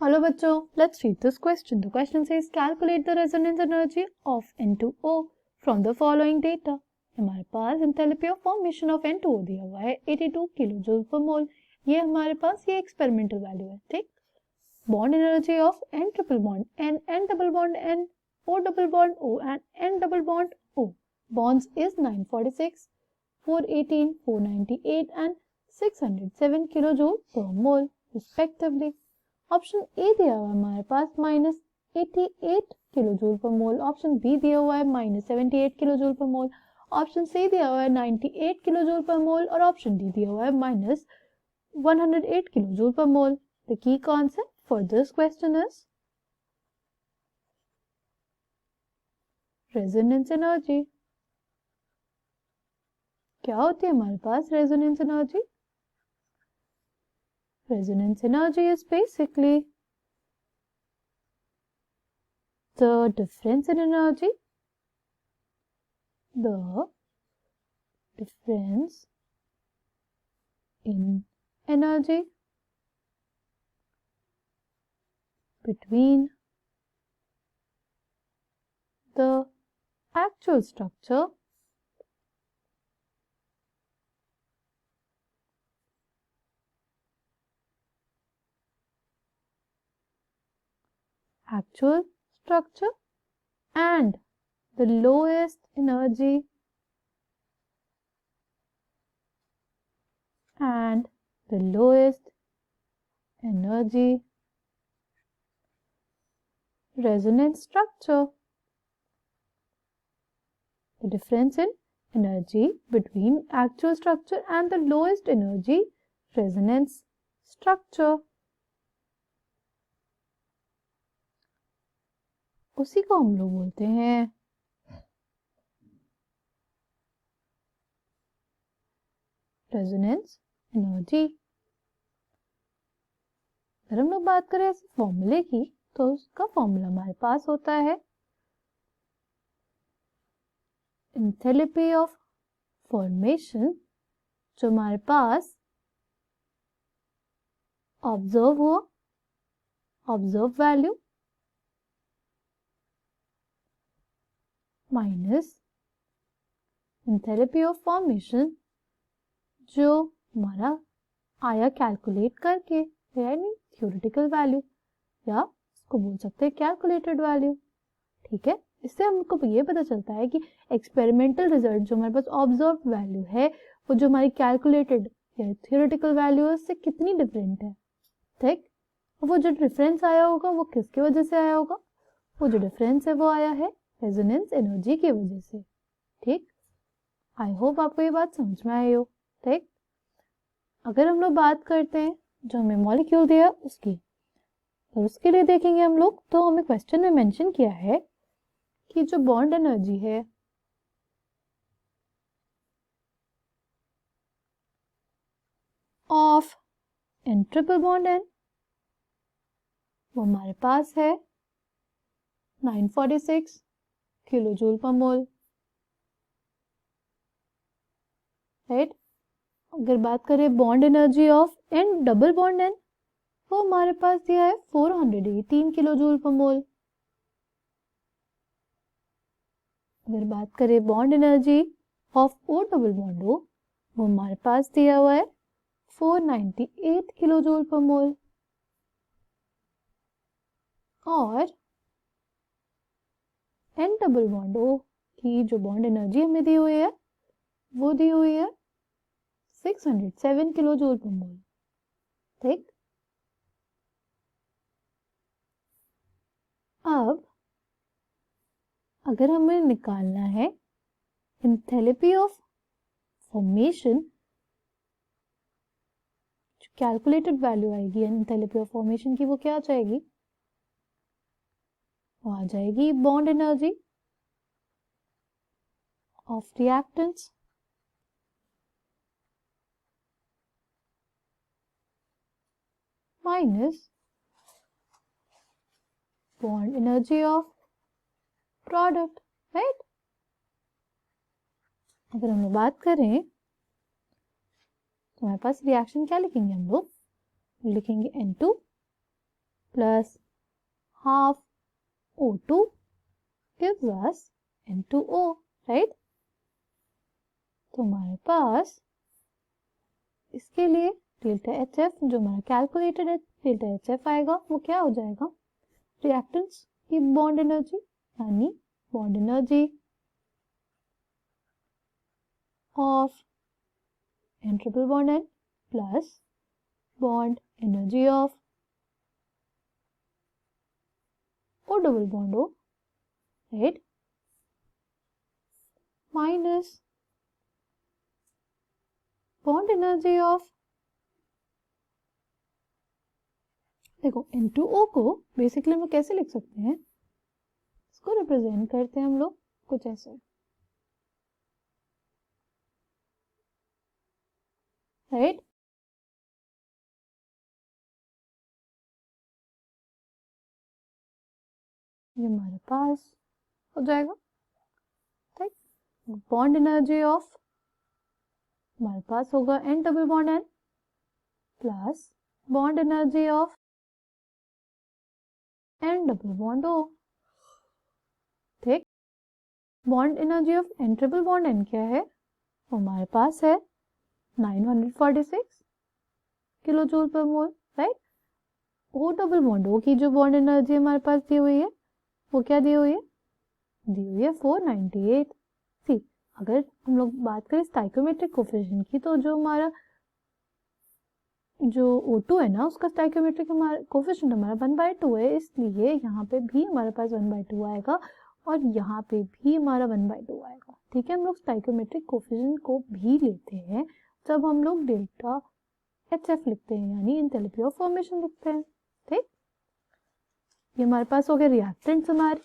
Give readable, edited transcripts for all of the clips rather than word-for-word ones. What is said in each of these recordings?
Hello बच्चों, let's read this question. The question says calculate the resonance energy of N2O from the following data. हमारे पास enthalpy of formation of N2O दिया हुआ है 82 kilojoule per मोल. ये हमारे पास ये experimental value है, ठीक. Bond energy of N triple bond N, N double bond N, O double bond O and N double bond O. Bonds is 946, 418, 498 and 607 kilojoule per mole respectively. Option A दिया हुआ है हमारे पास -88 kilojoule per मोल, option B दिया हुआ है -78 kilojoule per मोल, option C दिया हुआ है 98 किलोजूल पर मोल और ऑप्शन डी दिया हुआ है -108 kilojoule per mole. The key concept for this question is resonance energy. क्या होती है हमारे पास resonance energy? Resonance energy is basically the difference in energy, the difference in energy between the actual structure and the lowest energy resonance structure. The difference in energy between actual structure and the lowest energy resonance structure. उसी को हम लोग बोलते हैं resonance energy. अगर हम लोग बात करें इस फॉर्मूले की तो उसका फॉर्मूला हमारे पास होता है एंथैल्पी ऑफ फॉर्मेशन, जो हमारे पास observe value minus enthalpy of formation जो हमारा आया कैलकुलेट करके, यानी थ्योरेटिकल वैल्यू या इसको बोल सकते हैं कैलकुलेटेड वैल्यू. ठीक है, इससे हमको ये पता चलता है कि एक्सपेरिमेंटल रिजल्ट जो हमारे पास ऑब्जर्व वैल्यू है वो जो हमारी कैलकुलेटेड या थ्योरेटिकल वैल्यू है उससे कितनी डिफरेंट है. ठीक, वो जो डिफरेंस आया होगा वो किसकी वजह से आया होगा? वो जो डिफरेंस है वो आया है रेजोनेंस एनर्जी की वजह से. ठीक, आई होप आपको ये बात समझ में आई हो. ठीक, अगर हम लोग बात करते हैं जो हमें मॉलिक्यूल दिया उसकी, तो उसके लिए देखेंगे हम लोग, तो हमें क्वेश्चन में मेंशन किया है कि जो बॉन्ड एनर्जी है of N triple bond N वो हमारे पास है 946 किलोजूल पर मोल. राइट, अगर बात करें bond energy of N double bond N वो हमारे पास दिया है 418 किलोजूल पर मोल. अगर बात करें bond energy of O double bond O वो हमारे पास दिया हुआ है 498 किलोजूल पर मोल. और N डबल बॉन्ड O की जो बॉन्ड एनर्जी हमें दी हुई है वो दी हुई है 607 किलोजूल पर मोल. ठीक, अब अगर हमें निकालना है एंथैल्पी ऑफ फॉर्मेशन, जो कैलकुलेटेड वैल्यू आएगी एंथैल्पी ऑफ फॉर्मेशन की, वो क्या आ जाएगी? वो आ जाएगी bond energy of reactants minus bond energy of product. Right, अगर हम लोग बात करें तो हमारे पास रिएक्शन क्या लिखेंगे हम लोग? लिखेंगे N2 plus half O2 gives us N2O, right? तो हमारे पास इसके लिए डेल्टा एच एफ जो हमारा कैलकुलेटेड है डेल्टा एच एफ आएगा, वो क्या हो जाएगा, रिएक्टेंट्स की बॉन्ड एनर्जी यानी bond energy of N triple bond N plus bond energy of O double bond O, right, minus bond energy of, देखो N2O को बेसिकली हम कैसे लिख सकते हैं, इसको रिप्रेजेंट करते हैं हम लोग कुछ ऐसे, राइट, ये हमारे पास हो जाएगा, ठीक, बॉन्ड एनर्जी ऑफ हमारे पास होगा N double bond N plus bond energy of N double bond O, ठीक, bond energy of N triple bond N क्या है, हमारे पास है 946 kilojoule per mole, right, O double bond O की जो bond energy हमारे पास दी हुई है वो क्या दी हुई है, दी हुई है 498। सी अगर हम लोग बात करें स्टाइकोमेट्रिक कोफिशिएंट की, तो जो हमारा जो O2 है ना उसका स्टाइकोमेट्रिक हमारा कोफिशिएंट हमारा 1/2 है, इसलिए यहाँ पे भी हमारे पास 1/2 आएगा और यहाँ पे भी हमारा 1/2 आएगा, ठीक है। हम लोग स्टाइकोमेट्रिक कोफिशिएंट को भी लेते हैं जब हम लोग डेल्टा एच एफ लिखते हैं यानी एंथैल्पी ऑफ फॉर्मेशन लिखते हैं, ठीक। ये हमारे पास हो गए रिएक्टेंट्स हमारे,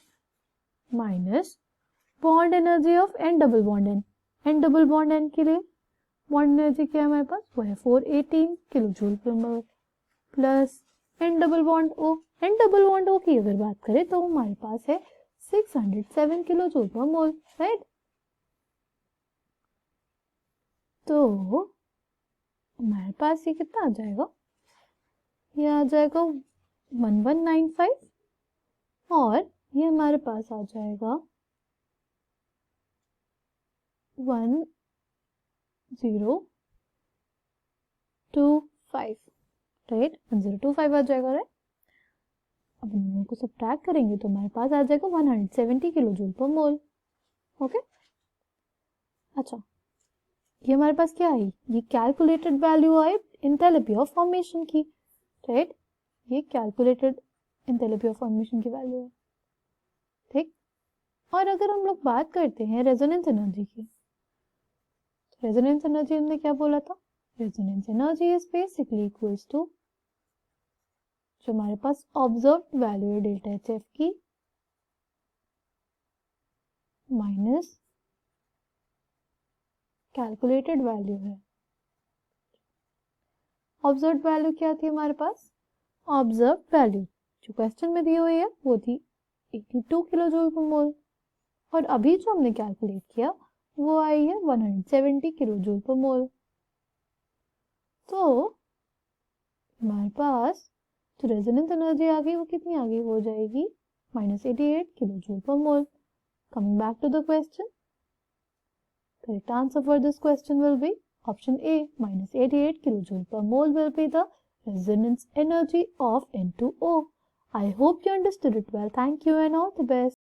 minus bond energy of N double bond N, N double bond N के लिए बॉन्ड एनर्जी क्या है हमारे पास, वो है 418 kilojoule per mole plus N double bond O, N double bond O की अगर बात करें तो हमारे पास है 607 kilo joule per mole, right. तो हमारे पास ये कितना आ जाएगा, ये आ जाएगा 1195 और ये हमारे पास आ जाएगा 1025, राइट, 1025 आ जाएगा, राइट। अब इन दोनों को सब्ट्रैक्ट करेंगे तो हमारे पास आ जाएगा 170 किलो जूल पर मोल, ओके। अच्छा, ये हमारे पास क्या आई, ये कैलकुलेटेड वैल्यू आई एंथैल्पी ऑफ फॉर्मेशन की, राइट, ये कैलकुलेटेड एंथैल्पी ऑफ फॉर्मेशन की वैल्यू है, ठीक। और अगर हम लोग बात करते हैं रेजोनेंस एनर्जी की, रेजोनेंस एनर्जी हमने क्या बोला था, resonance energy is basically equals to जो हमारे पास ऑब्जर्व्ड वैल्यू है डेल्टा एच एफ की माइनस कैलकुलेटेड वैल्यू है। ऑब्जर्व्ड वैल्यू क्या थी हमारे पास, ऑब्जर्व्ड वैल्यू जो क्वेश्चन में दी हुई है वो थी 82 किलो जूल पर मोल और अभी जो हमने कैलकुलेट किया वो आई है 170 किलो जूल पर मोल। तो हमारे पास जो रेजोनेंस एनर्जी आ गई वो कितनी आ गई, वो जाएगी -88 kilo joule per mole. Coming back to the question, correct answer for this question will be option A, -88 kilojoule per mole will be the resonance energy of N2O. I hope you understood it well. Thank you and all the best.